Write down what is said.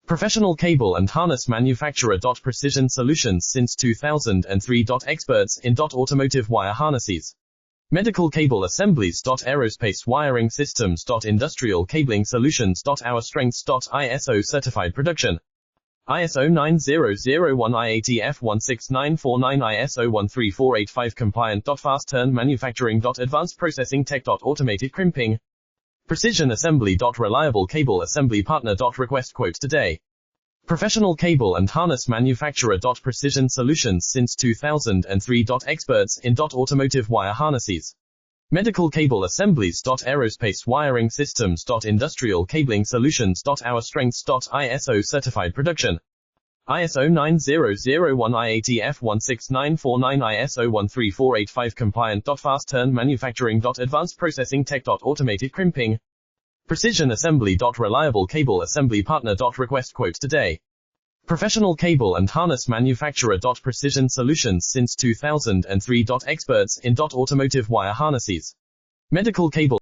Professional cable and harness manufacturer. Precision solutions since 2003. Experts in automotive wire harnesses. Medical cable assemblies. Aerospace wiring systems. Industrial cabling solutions. Our strengths. ISO certified production. ISO 9001 IATF 16949 ISO 13485 compliant. Fast turn manufacturing. Advanced processing tech. Automated crimping. Precision assembly. Reliable cable assembly partner. Request quote today. Professional cable and harness manufacturer. Precision solutions since 2003. Experts in automotive wire harnesses. Medical cable assemblies. Aerospace wiring systems. Industrial cabling solutions. Our strengths. ISO certified production. ISO 9001 IATF 16949 ISO 13485 compliant. Fast turn manufacturing. Advanced processing tech. Automated crimping. Precision assembly. Reliable cable assembly partner. Request quote today. Professional cable and harness manufacturer. Precision solutions since 2003. Experts in automotive wire harnesses. Medical cable